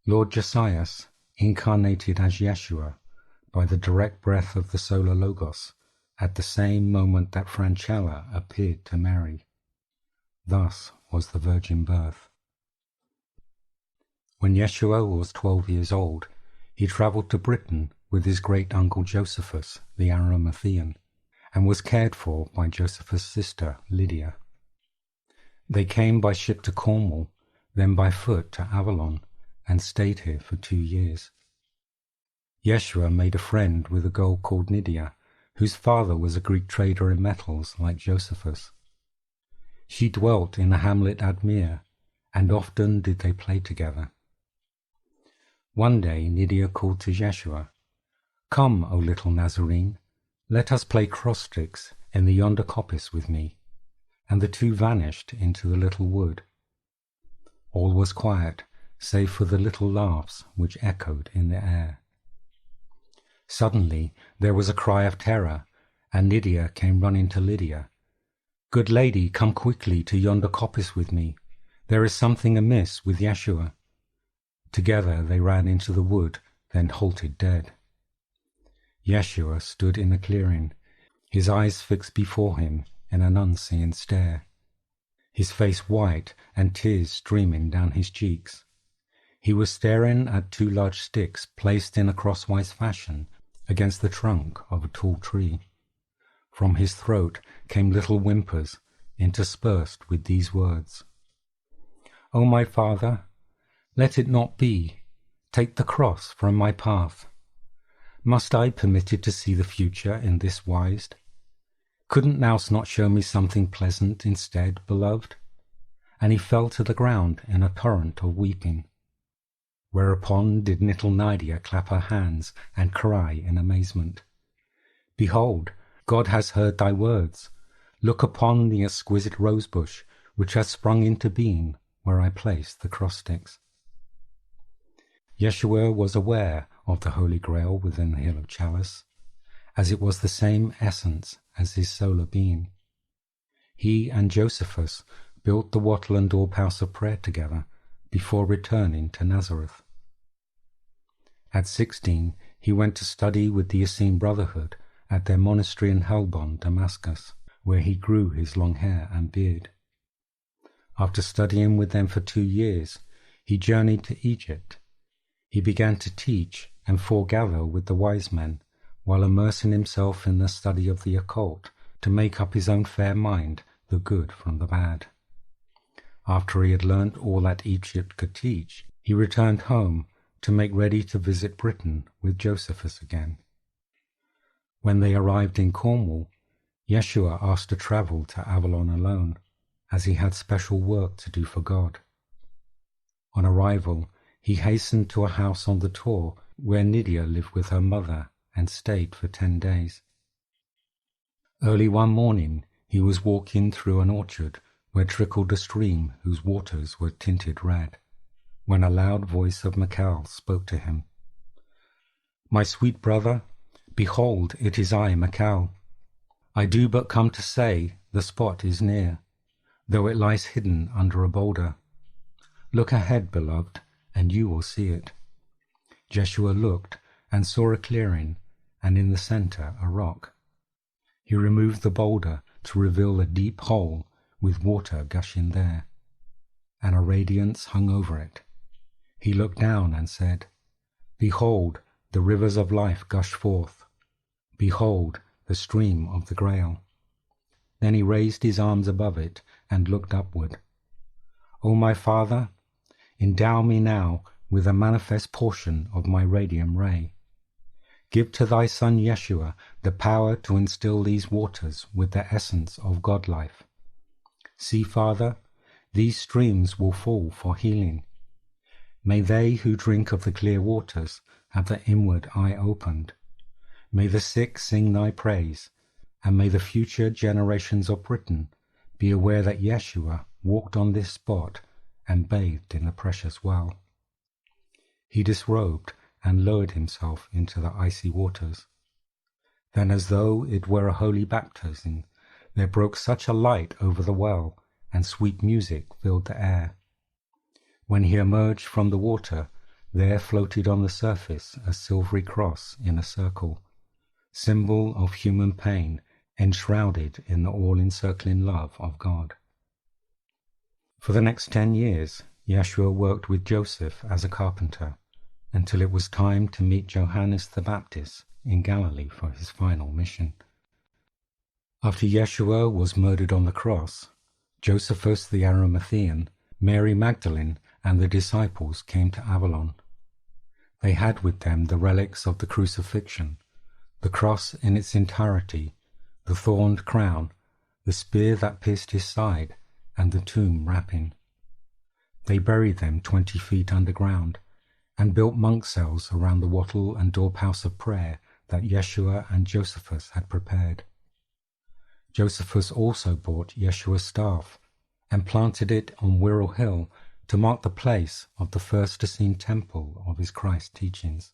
Lord Josias, incarnated as Yeshua by the direct breath of the solar Logos, at the same moment that Francella appeared to Mary. Thus was the virgin birth. When Yeshua was 12 years old, he travelled to Britain with his great-uncle Josephus, the Arimathean, and was cared for by Josephus' sister Lydia. They came by ship to Cornwall, then by foot to Avalon, and stayed here for 2 years. Yeshua made a friend with a girl called Nydia, whose father was a Greek trader in metals like Josephus. She dwelt in a hamlet at Mere, and often did they play together. One day Nydia called to Yeshua, "Come, O little Nazarene, let us play cross-sticks in the yonder coppice with me." And the two vanished into the little wood. All was quiet, save for the little laughs which echoed in the air. Suddenly there was a cry of terror, and Nydia came running to Lydia. "Good lady, come quickly to yonder coppice with me. There is something amiss with Yeshua." Together they ran into the wood, then halted dead. Yeshua stood in a clearing, his eyes fixed before him in an unseeing stare, his face white and tears streaming down his cheeks. He was staring at 2 large sticks placed in a crosswise fashion against the trunk of a tall tree. From his throat came little whimpers, interspersed with these words, "O my Father, let it not be. Take the cross from my path. Must I permit it to see the future in this wise? Couldn't thou not show me something pleasant instead, beloved?" And he fell to the ground in a torrent of weeping. Whereupon did little Nydia clap her hands and cry in amazement, "Behold, God has heard thy words. Look upon the exquisite rosebush which has sprung into being where I placed the cross-sticks." Yeshua was aware of the Holy Grail within the Hill of Chalice, as it was the same essence as his solar being. He and Josephus built the wattle and doorhouse of prayer together before returning to Nazareth. At 16, he went to study with the Essene Brotherhood at their monastery in Helbon, Damascus, where he grew his long hair and beard. After studying with them for 2 years, he journeyed to Egypt. He began to teach and foregather with the wise men, while immersing himself in the study of the occult to make up his own fair mind the good from the bad. After he had learnt all that Egypt could teach, he returned home to make ready to visit Britain with Josephus again. When they arrived in Cornwall, Yeshua asked to travel to Avalon alone, as he had special work to do for God. On arrival, he hastened to a house on the Tor where Nydia lived with her mother and stayed for 10 days. Early one morning he was walking through an orchard where trickled a stream whose waters were tinted red, when a loud voice of Michael spoke to him. "My sweet brother, behold, it is I, Michael. I do but come to say the spot is near, though it lies hidden under a boulder. Look ahead, beloved, and you will see it." Yeshua looked and saw a clearing, and in the center a rock. He removed the boulder to reveal a deep hole with water gushing there, and a radiance hung over it. He looked down and said, "Behold, the rivers of life gush forth. Behold, the stream of the Grail." Then he raised his arms above it and looked upward. "O my Father, endow me now with a manifest portion of my radium ray. Give to thy Son Yeshua the power to instill these waters with the essence of God-life. See, Father, these streams will fall for healing. May they who drink of the clear waters have the inward eye opened. May the sick sing thy praise, and may the future generations of Britain be aware that Yeshua walked on this spot and bathed in the precious well." He disrobed and lowered himself into the icy waters. Then, as though it were a holy baptism, there broke such a light over the well, and sweet music filled the air. When he emerged from the water, there floated on the surface a silvery cross in a circle, symbol of human pain enshrouded in the all-encircling love of God. For the next 10 years, Yeshua worked with Joseph as a carpenter until it was time to meet Johannes the Baptist in Galilee for his final mission. After Yeshua was murdered on the cross, Josephus the Arimathean, Mary Magdalene, and the disciples came to Avalon. They had with them the relics of the crucifixion, the cross in its entirety, the thorned crown, the spear that pierced his side, and the tomb wrapping. They buried them 20 feet underground, and built monk cells around the wattle and doorhouse of prayer that Yeshua and Josephus had prepared. Josephus also bought Yeshua's staff and planted it on Wirral Hill to mark the place of the first Essene temple of his Christ teachings.